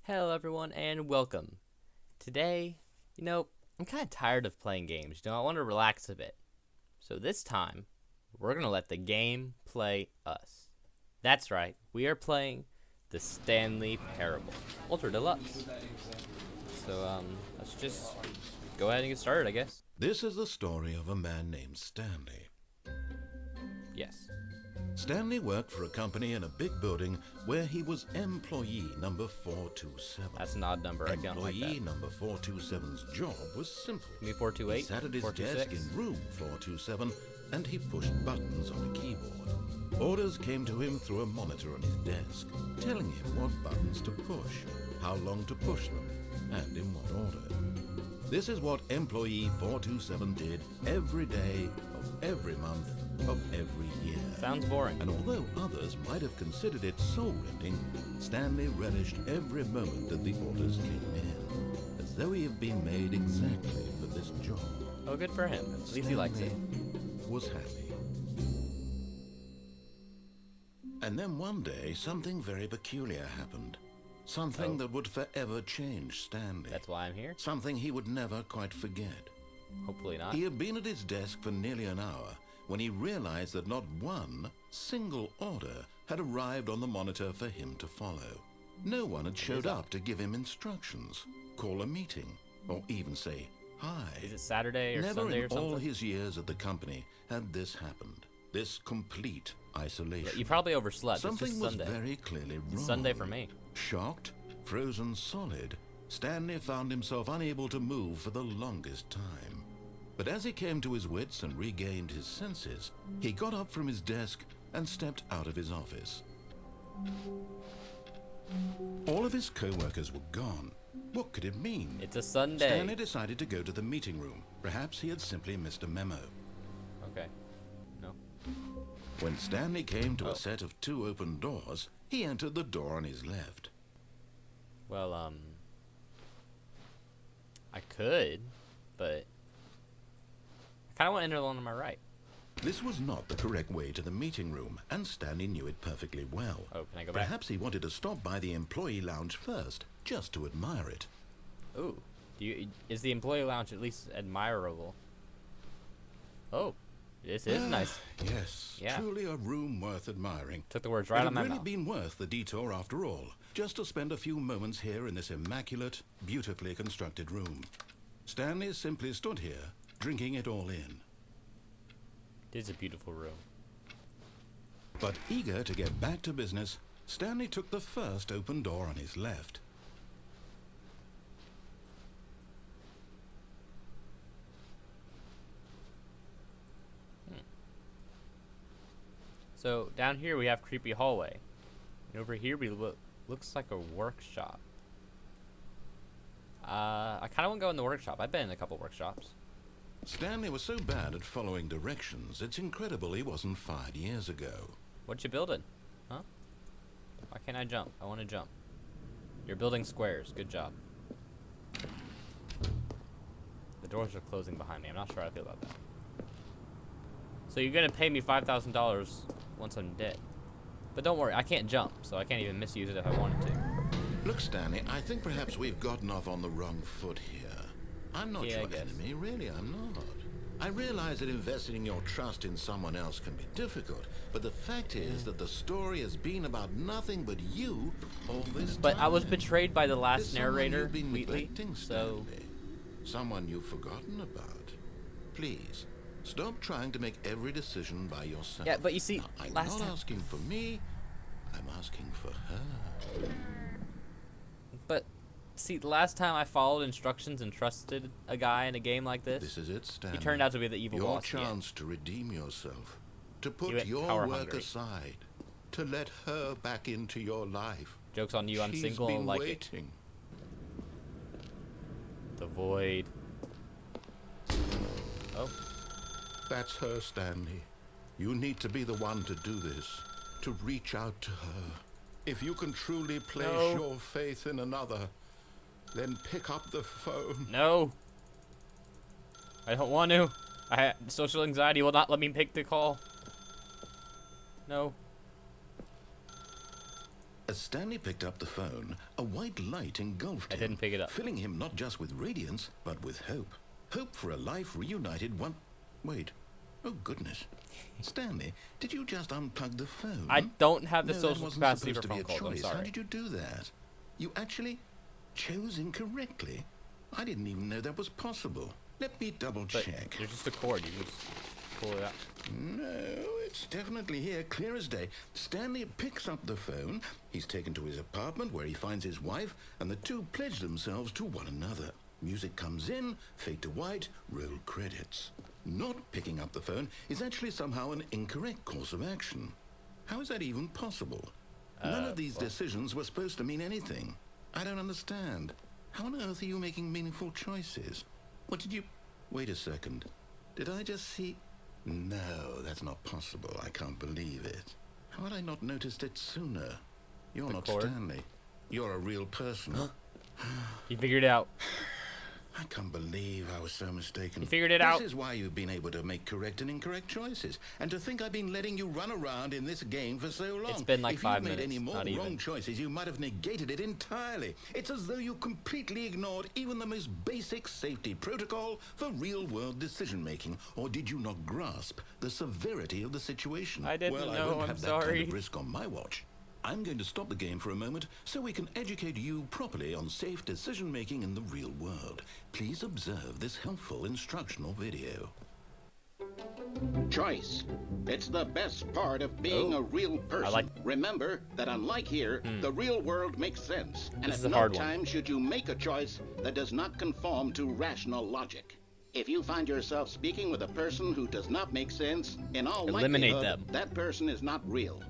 Hello everyone and welcome. Today, I'm kind of tired of playing games. I want to relax a bit. So this time, we're going to let the game play us. That's right. We are playing the Stanley Parable Ultra Deluxe. So, let's just go ahead and get started, I guess. This is the story of a man named Stanley. Yes. Stanley worked for a company in a big building where he was employee number 427. That's an odd number. I don't like Employee that. number 427's job was simple. Maybe 428? He sat at his 426? desk in room 427 and he pushed buttons on a keyboard. Orders came to him through a monitor on his desk, telling him what buttons to push, how long to push them, and in what order. This is what employee 427 did every day of every month of every year. Sounds boring. And although others might have considered it soul-rending, Stanley relished every moment that the orders came in, as though he had been made exactly for this job. Oh, good for him. At least he likes it. Stanley was happy. And then one day, something very peculiar happened. Something that would forever change Stanley. That's why I'm here. Something he would never quite forget. Hopefully not. He had been at his desk for nearly an hour when he realized that not one single order had arrived on the monitor for him to follow. No one had showed up to give him instructions, call a meeting, or even say hi. Is it Saturday or Never Sunday in or something? all his years at the company had this happened. This complete isolation. You probably overslept. Something it's was just Sunday. very clearly wrong. It's Sunday for me. Shocked, frozen solid, Stanley found himself unable to move for the longest time. But as he came to his wits and regained his senses, he got up from his desk and stepped out of his office. All of his co-workers were gone. What could it mean? It's a Sunday. Stanley decided to go to the meeting room. Perhaps he had simply missed a memo. Okay. No. When Stanley came to a set of two open doors, he entered the door on his left. Well, I could, but I kind of want to enter the one on my right. This was not the correct way to the meeting room, and Stanley knew it perfectly well. Oh, can I go back? Perhaps he wanted to stop by the employee lounge first, just to admire it. Ooh. Is the employee lounge at least admirable? Oh, this is nice. Yes, Yeah. truly a room worth admiring. Took the words It right had on my really mouth. been worth the detour after all, just to spend a few moments here in this immaculate, beautifully constructed room. Stanley simply stood here, drinking it all in. It is a beautiful room. But eager to get back to business, Stanley took the first open door on his left. So down here we have creepy hallway, and over here we looks like a workshop. I kind of want to go in the workshop. I've been in a couple workshops. Stanley was so bad at following directions, it's incredible he wasn't fired years ago. What you building? Huh? Why can't I jump? I want to jump. You're building squares. Good job. The doors are closing behind me. I'm not sure how I feel about that. So you're gonna pay me $5,000 once I'm dead. But don't worry, I can't jump, so I can't even misuse it if I wanted to. Look, Stanley, I think perhaps we've gotten off on the wrong foot here. I'm not Yeah, I your guess. enemy, really, I'm not. I realize that investing your trust in someone else can be difficult, but the fact is that the story has been about nothing but you all this But time. I was betrayed by the There's last someone narrator, you've been Wheatley, neglecting, so... Stanley. Someone you've forgotten about. Please, stop trying to make every decision by yourself. Yeah, but you see, Now, I'm last not time... asking for me, I'm asking for her. But, see, the last time I followed instructions and trusted a guy in a game like this, This is it, Stanley. he turned out to be the evil Your boss again. chance to redeem yourself, to You put went your power work hungry. aside, to let her back into your life. Joke's on you, I'm She's single been and like it. waiting. The void. Oh, That's her, Stanley. You need to be the one to do this, to reach out to her. If you can truly place No. your faith in another, then pick up the phone. no. I don't want to. Social anxiety will not let me pick the call. No. As Stanley picked up the phone, a white light engulfed I him, didn't pick it up. filling him not just with radiance, but with hope. Hope for a life reunited one... Wait. Oh, goodness. Stanley, did you just unplug the phone? I don't have the No, social that wasn't capacity supposed for to be phone a calls. I'm choice. How sorry. did you do that? You actually chose incorrectly? I didn't even know that was possible. Let me double But check. there's just a cord. You can just pull it out. No, it's definitely here, clear as day. Stanley picks up the phone. He's taken to his apartment where he finds his wife, and the two pledge themselves to one another. Music comes in, fade to white, roll credits. Not picking up the phone is actually somehow an incorrect course of action. How is that even possible? None of these decisions were supposed to mean anything. I don't understand. How on earth are you making meaningful choices? What did you... Wait a second. Did I just see... No, that's not possible. I can't believe it. How had I not noticed it sooner? You're The not cord? Stanley. You're a real person. You figured it out. I can't believe I was so mistaken. You figured it out. This is why you've been able to make correct and incorrect choices. And to think I've been letting you run around in this game for so long. It's been like if 5 you'd made minutes, any more not wrong even. choices, you might have negated it entirely. It's as though you completely ignored even the most basic safety protocol for real-world decision-making. Or did you not grasp the severity of the situation? I didn't well, I know, won't I'm have that kind sorry. of risk on my watch. I'm going to stop the game for a moment so we can educate you properly on safe decision-making in the real world. Please observe this helpful instructional video. Choice. It's the best part of being Oh. a real person. like- Remember that unlike here, the real world makes sense. And This is at a no hard one. time should you make a choice that does not conform to rational logic. If you find yourself speaking with a person who does not make sense, in all Eliminate likelihood, them. that person is not real.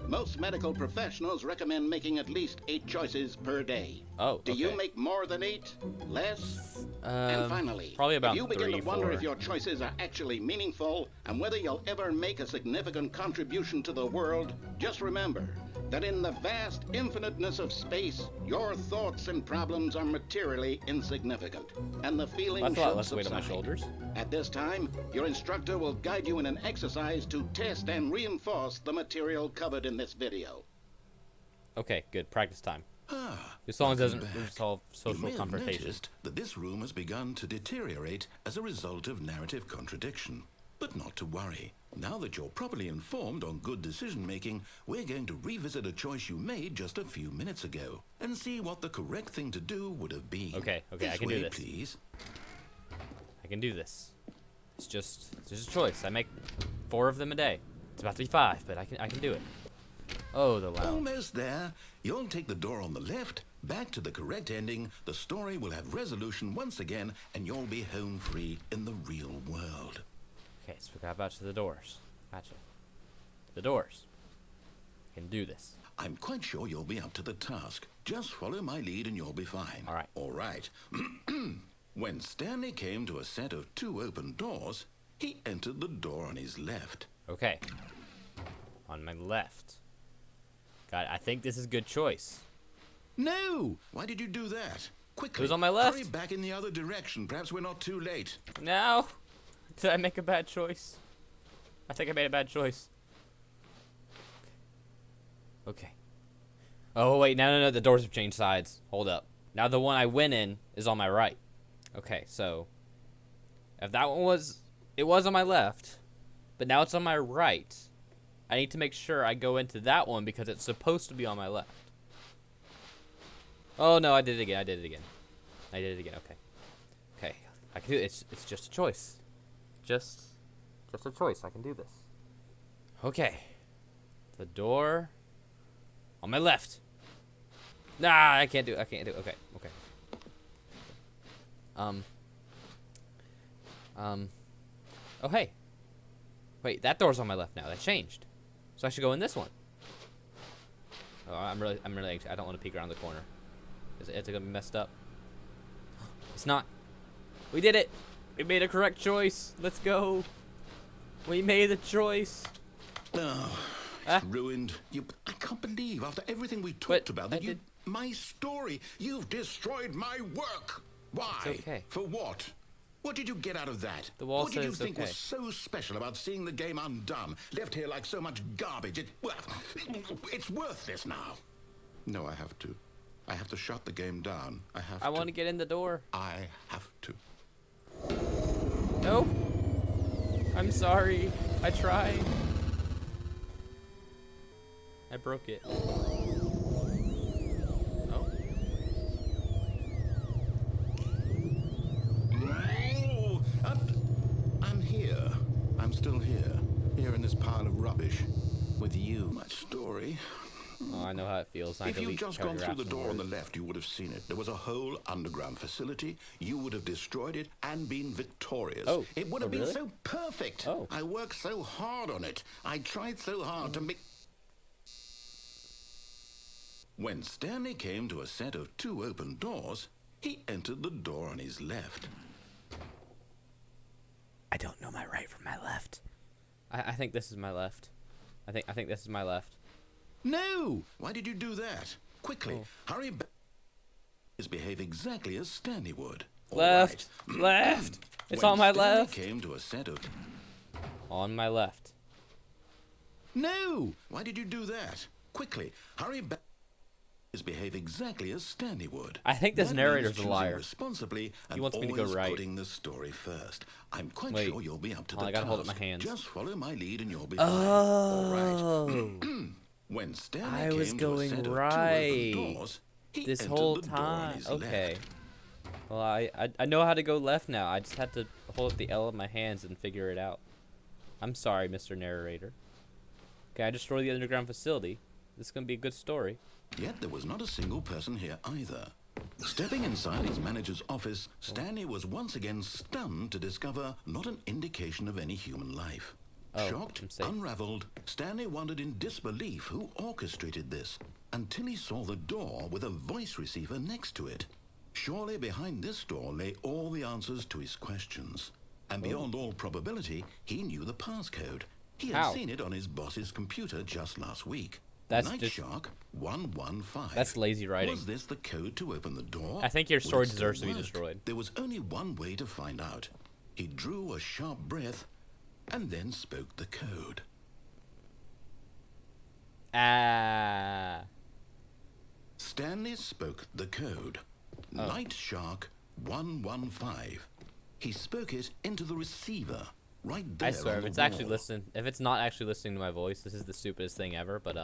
Most medical professionals recommend making at least 8 choices per day. Oh, Do you okay. make more than 8? Less? And finally, probably about if you begin 3, to wonder 4. if your choices are actually meaningful and whether you'll ever make a significant contribution to the world, just remember that in the vast infiniteness of space, your thoughts and problems are materially insignificant, and the feeling That's a lot should less weight on my subside. shoulders. At this time, your instructor will guide you in an exercise to test and reinforce the material covered in this video. Okay, good. Practice time. Ah, As long as it welcome doesn't back. resolve You social may have confrontation. noticed that this room has begun to deteriorate as a result of narrative contradiction. But not to worry. Now that you're properly informed on good decision-making, we're going to revisit a choice you made just a few minutes ago and see what the correct thing to do would have been. Okay, This I can way, do this. please. I can do this. It's just a choice. I make 4 of them a day. It's about to be 5, but I can do it. Oh, the lounge. Almost there. You'll take the door on the left, back to the correct ending. The story will have resolution once again, and you'll be home free in the real world. Okay, so we got back to the doors. Gotcha. The doors. I can do this. I'm quite sure you'll be up to the task. Just follow my lead and you'll be fine. All right. All right. When Stanley came to a set of 2 open doors, he entered the door on his left. Okay. On my left. God, I think this is a good choice. No! Why did you do that? Quickly. It was on my left. Hurry back in the other direction. Perhaps we're not too late. No! Did I make a bad choice? I think I made a bad choice. Okay. Oh, wait. No. The doors have changed sides. Hold up. Now the one I went in is on my right. Okay, so if that one was... It was on my left, but now it's on my right. I need to make sure I go into that one because it's supposed to be on my left. Oh, no, I did it again. Okay. Okay. I can do it. It's just a choice. Just a choice. I can do this. Okay. The door on my left. Nah, I can't do it. Okay. Oh, hey. Wait, that door's on my left now. That changed. So I should go in this one. Oh, I'm really anxious. I don't want to peek around the corner. It's gonna be messed up. It's not. We did it. We made a correct choice. Let's go. We made the choice. Oh, Ah. ruined. I can't believe after everything we But talked about that I did- my story. You've destroyed my work. Why? It's okay. For what? What did you get out of that? The wall what did you says think okay. was so special about seeing the game undone, left here like so much garbage? It's worthless now. No, I have to. I have to shut the game down. I want to get in the door. I have to. No. I'm sorry. I tried. I broke it. Oh. Oh, I'm here. I'm still here. Here in this pile of rubbish. With you. My story. Oh, I know how it feels. If you'd just gone through the door on the left, you would have seen it. There was a whole underground facility. You would have destroyed it and been victorious. Oh, it would have been really? so perfect. Oh. I worked so hard on it. I tried so hard to make... When Stanley came to a set of 2 open doors, he entered the door on his left. I don't know my right from my left. I think this is my left. I think this is my left. No! Why did you do that? Quickly, hurry back. Behave exactly as Stanley would. All Left, right. left. It's When on my Stanley left. came to a set of... On my left. No! Why did you do that? Quickly, hurry back. Behave exactly as Stanley would. I think this That narrator's means a liar. choosing responsibly and wants me to go always right. putting the story first. I'm quite Wait. sure you'll be up to Hold on, the I gotta task. hold up my hands. Just follow my lead and you'll be fine. All right. When Stanley I was came to a going set of right 2 open doors, he this entered whole the door on time. his Okay. left. Well, I know how to go left now. I just had to hold up the L of my hands and figure it out. I'm sorry, Mr. Narrator. Okay, I destroyed the underground facility. This is gonna be a good story. Yet there was not a single person here either. Stepping inside his manager's office, Stanley was once again stunned to discover not an indication of any human life. Oh, Shocked, I'm safe. unraveled, Stanley wondered in disbelief who orchestrated this, until he saw the door with a voice receiver next to it. Surely behind this door lay all the answers to his questions. And beyond all probability, he knew the passcode. He had How? seen it on his boss's computer just last week. That's Night just- Shark 115. That's lazy writing. Was this the code to open the door? I think your Would story it still deserves to be work? destroyed. There was only one way to find out. He drew a sharp breath and then spoke the code. Ah. Stanley spoke the code. Night Shark 115. He spoke it into the receiver right there I swear, on if the it's actually wall. if it's not actually listening to my voice, this is the stupidest thing ever. But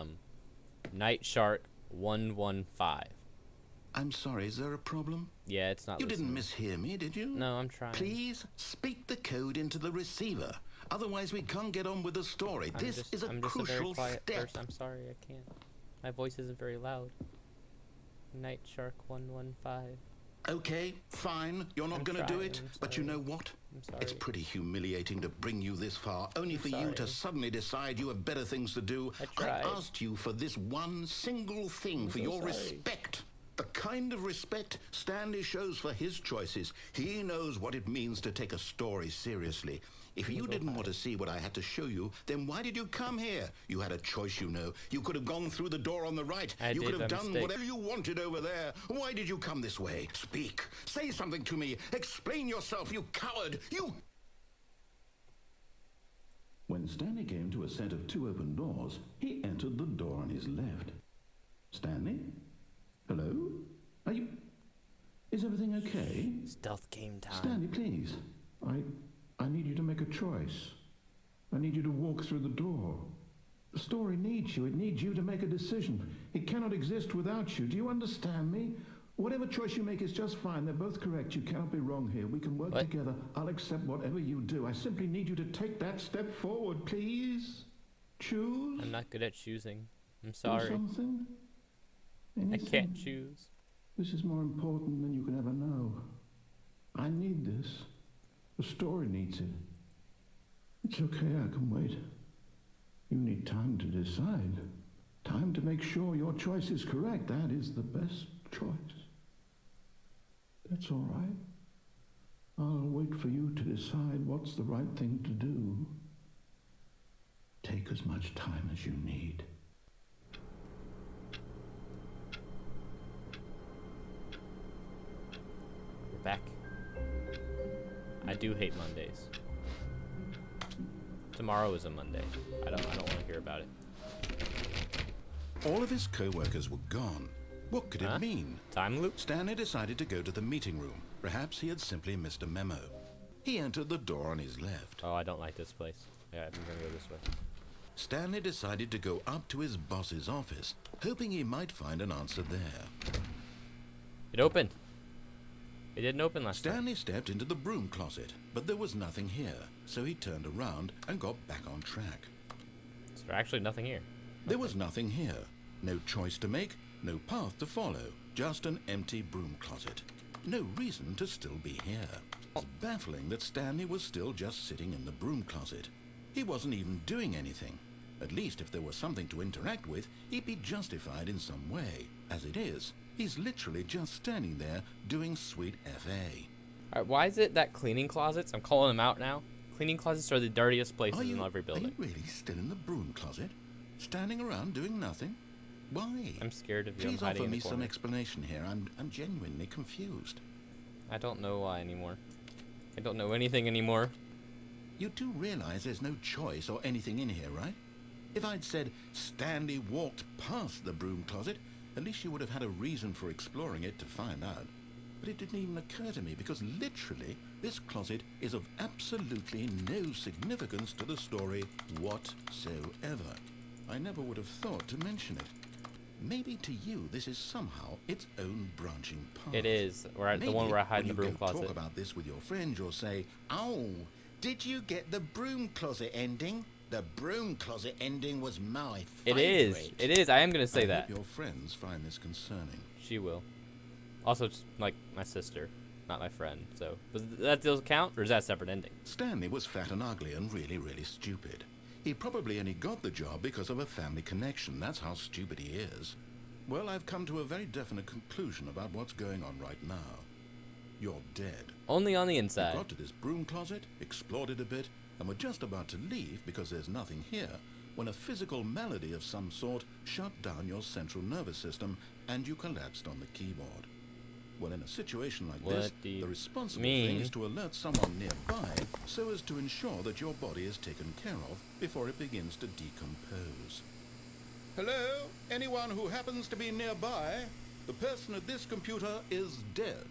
Night Shark 115. I'm sorry, is there a problem? Yeah, it's not. You didn't listening. mishear me, did you? No, I'm trying. Please speak the code into the receiver. Otherwise, we can't get on with the story. I'm This just, is a I'm just a very crucial quiet step. person. I'm sorry, I can't. My voice isn't very loud. Night Shark 115. Okay, fine. You're not I'm going to do trying, it. I'm But you sorry. know what? I'm sorry. It's pretty humiliating to bring you this far, only for you to sorry. suddenly decide you have better things to do. I tried. asked you for this one single thing, for so your sorry. respect. The kind of respect Stanley shows for his choices. He knows what it means to take a story seriously. If you didn't want to see what I had to show you, then why did you come here? You had a choice, you know. You could have gone through the door on the right. I You did could have by done mistake. whatever you wanted over there. Why did you come this way? Speak. Say something to me. Explain yourself, you coward. You... When Stanley came to a set of 2 open doors, he entered the door on his left. Stanley? Hello? Are you... Is everything okay? Stealth game time. Stanley, please. I need you to make a choice. I need you to walk through the door. The story needs you. It needs you to make a decision. It cannot exist without you. Do you understand me? Whatever choice you make is just fine. They're both correct. You cannot be wrong here. We can work What? together. I'll accept whatever you do. I simply need you to take that step forward, please. Choose. I'm not good at choosing. I'm Do sorry. something. I Anything. can't choose. This is more important than you can ever know. I need this. The story needs it. It's okay, I can wait. You need time to decide. Time to make sure your choice is correct. That is the best choice. That's all right. I'll wait for you to decide what's the right thing to do. Take as much time as you need. We're back. I do hate Mondays. Tomorrow is a Monday. I don't want to hear about it. All of his co-workers were gone. What could it mean? Time loop? Stanley decided to go to the meeting room. Perhaps he had simply missed a memo. He entered the door on his left. Oh, I don't like this place. Yeah, I'm gonna go this way. Stanley decided to go up to his boss's office, hoping he might find an answer there. It opened. It didn't open last time. Stanley stepped into the broom closet, but there was nothing here, so he turned around and got back on track. There's actually nothing here. There was nothing here. No choice to make, no path to follow, just an empty broom closet. No reason to still be here. It's baffling that Stanley was still just sitting in the broom closet. He wasn't even doing anything. At least if there was something to interact with, he'd be justified in some way. As it is, he's literally just standing there doing sweet FA. Alright, why is it that cleaning closets, I'm calling them out now, cleaning closets are the dirtiest places in every Are building. you really still in the broom closet? Standing around doing nothing? Why? I'm scared of you. Please I'm hiding offer in the me some corner. explanation here. I'm genuinely confused. I don't know why anymore. I don't know anything anymore. You do realize there's no choice or anything in here, right? If I'd said Stanley walked past the broom closet, at least you would have had a reason for exploring it to find out. But it didn't even occur to me because literally this closet is of absolutely no significance to the story whatsoever. I never would have thought to mention it. Maybe to you this is somehow its own branching path. It is. We're at the one where I hide in the broom when you go closet. talk about this with your friends, you'll say, "Oh, did you get the broom closet ending? The broom closet ending was my It favorite." is. It is. I am gonna say I that. hope your friends find this concerning. She will. Also, it's like my sister, not my friend. So, does that still count, or is that a separate ending? Stanley was fat and ugly and really, really stupid. He probably only got the job because of a family connection. That's how stupid he is. Well, I've come to a very definite conclusion about what's going on right now. You're dead. Only on the You inside. got to this broom closet, explored it a bit, and were just about to leave because there's nothing here, when a physical malady of some sort shut down your central nervous system and you collapsed on the keyboard. Well, in a situation like What this, do you the responsible mean? thing is to alert someone nearby so as to ensure that your body is taken care of before it begins to decompose. Hello? Anyone who happens to be nearby? The person at this computer is dead.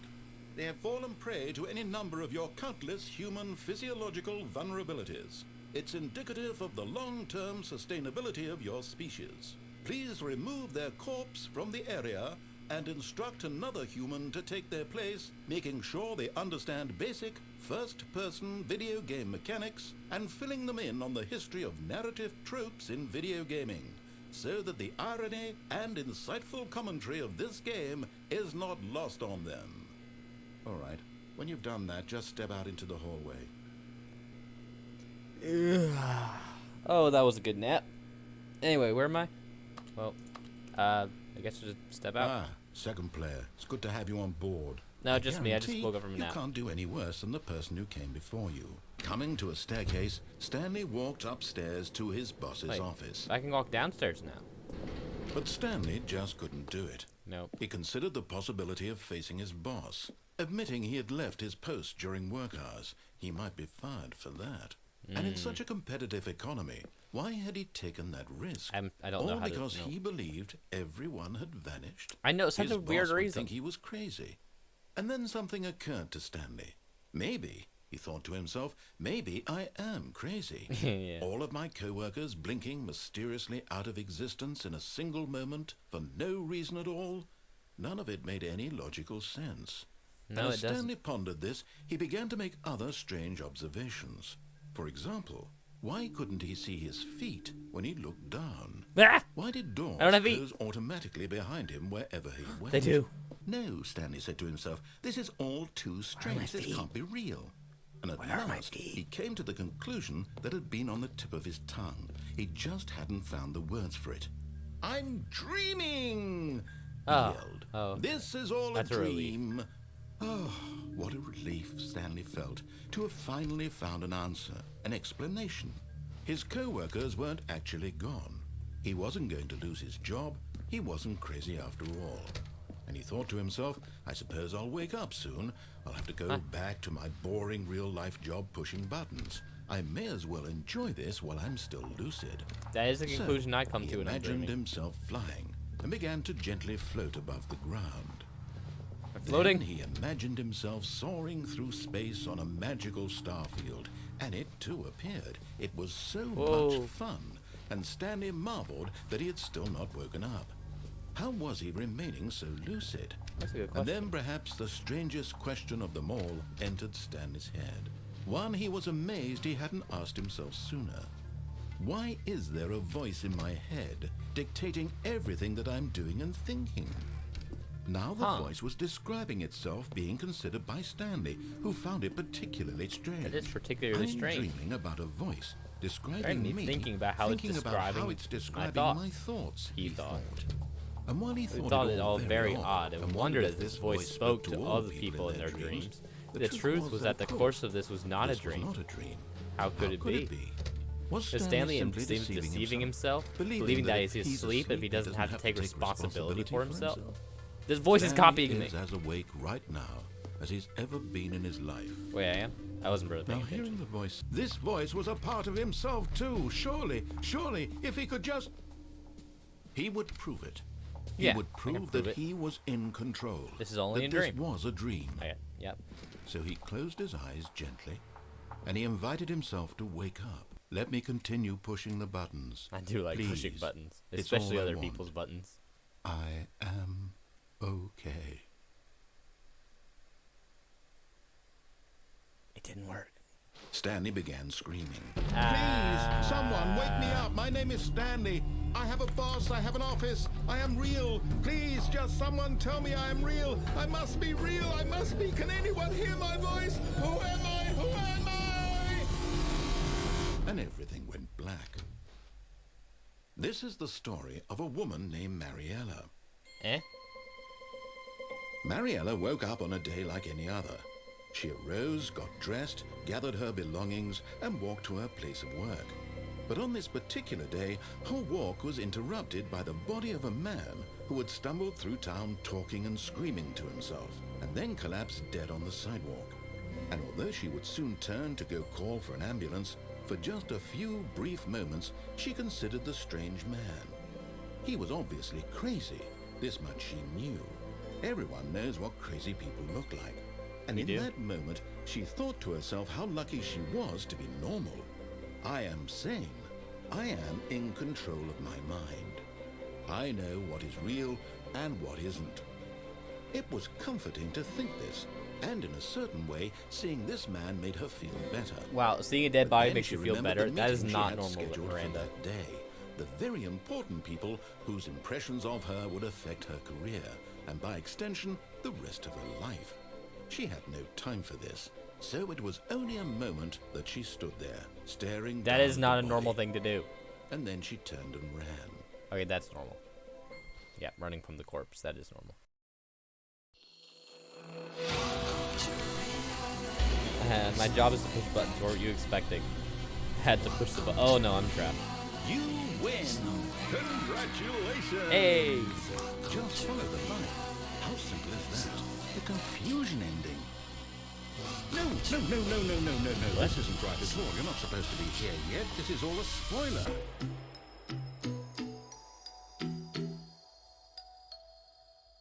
They have fallen prey to any number of your countless human physiological vulnerabilities. It's indicative of the long-term sustainability of your species. Please remove their corpse from the area and instruct another human to take their place, making sure they understand basic first-person video game mechanics and filling them in on the history of narrative tropes in video gaming, so that the irony and insightful commentary of this game is not lost on them. All right, when you've done that, just step out into the hallway. Oh, that was a good nap. Anyway, where am I? Well, I guess I'll just step out. Ah, second player. It's good to have you on board. No, just me. I just guarantee woke up from a you nap. can't do any worse than the person who came before you. Coming to a staircase, Stanley walked upstairs to his boss's Wait, office. I can walk downstairs now. But Stanley just couldn't do it. Nope. He considered the possibility of facing his boss. Admitting he had left his post during work hours, he might be fired for that. And in such a competitive economy, why had he taken that risk? I don't All know how to. because No. he believed everyone had vanished. I know, such His a weird boss would reason. think he was crazy. And then something occurred to Stanley. Maybe, he thought to himself, maybe I am crazy. Yeah. All of my co-workers blinking mysteriously out of existence in a single moment for no reason at all. None of it made any logical sense. No, and it as doesn't. Stanley pondered this, he began to make other strange observations. For example, why couldn't he see his feet when he looked down? Ah! Why did doors I don't have feet. close automatically behind him wherever he went? They do. No, Stanley said to himself, this is all too strange. This can't be real. And at last, he came to the conclusion that had been on the tip of his tongue. He just hadn't found the words for it. I'm dreaming! He yelled. Oh. This is all That's a a relief. dream. Oh, what a relief Stanley felt to have finally found an answer, an explanation. His co-workers weren't actually gone. He wasn't going to lose his job. He wasn't crazy after all. And he thought to himself, I suppose I'll wake up soon. I'll have to go back to my boring real-life job pushing buttons. I may as well enjoy this while I'm still lucid. That is the conclusion I come he to when I'm imagined dreaming. himself flying and began to gently float above the ground. Floating. Then he imagined himself soaring through space on a magical star field, and it too appeared. It was so Whoa. much fun, and Stanley marveled that he had still not woken up. How was he remaining so lucid? That's a good And question. then perhaps the strangest question of them all entered Stanley's head. One he was amazed he hadn't asked himself sooner. Why is there a voice in my head dictating everything that I'm doing and thinking? Now the voice was describing itself being considered by Stanley, who found it particularly strange. It is particularly I'm strange. dreaming about a voice describing Right, me me, thinking about how it's thinking about how describing it's my describing thoughts. my thoughts, He thought. And while he thought, Thought it all very very odd and wondered as this voice spoke to other people in their dreams. The truth was that the course of this was not a this dream. was not a dream. How could it be? Was Does Stanley simply seems deceiving himself, believing that he's asleep if he doesn't have to take responsibility for himself? This voice is copying me. Stanley is as awake right now as he's ever been in his life. Wait, I am? I wasn't really Now paying attention. hearing the voice, this voice was a part of himself too. Surely, if he could just... He would prove it. He Yeah, would I can prove prove that it. he was in control. This is only that a this dream. was a dream. Okay, yep. So he closed his eyes gently, and he invited himself to wake up. Let me continue pushing the buttons. I do like pushing Please. buttons, It's especially all I other want. people's buttons. I am okay. It didn't work. Stanley began screaming. Ah. Someone wake me up. My name is Stanley. I have a boss. I have an office. I am real. Please, just someone tell me I am real. I must be real. I must be. Can anyone hear my voice? Who am I? Who am I? And everything went black. This is the story of a woman named Mariella. Eh? Mariella woke up on a day like any other. She arose, got dressed, gathered her belongings, and walked to her place of work. But on this particular day, her walk was interrupted by the body of a man who had stumbled through town talking and screaming to himself, and then collapsed dead on the sidewalk. And although she would soon turn to go call for an ambulance, for just a few brief moments, she considered the strange man. He was obviously crazy. This much she knew. Everyone knows what crazy people look like. And in do? that moment, she thought to herself how lucky she was to be normal. I am sane. I am in control of my mind. I know what is real and what isn't. It was comforting to think this, and in a certain way, seeing this man made her feel better. Wow, seeing a dead body Then makes she you feel remembered better. the That is meeting she not had normal with scheduled for Miranda. that day. The very important people whose impressions of her would affect her career, and by extension, the rest of her life. She had no time for this, so it was only a moment that she stood there, staring That down is at not the a normal body. thing to do. And then she turned and ran. Okay, that's normal. Yeah, running from the corpse. That is normal. My job is to push buttons. What were you expecting? Had to push the button. Oh no, I'm trapped. You win! Congratulations! Hey! Just follow the line. How simple is that? The confusion ending. No. This isn't right at all. You're not supposed to be here yet. This is all a spoiler.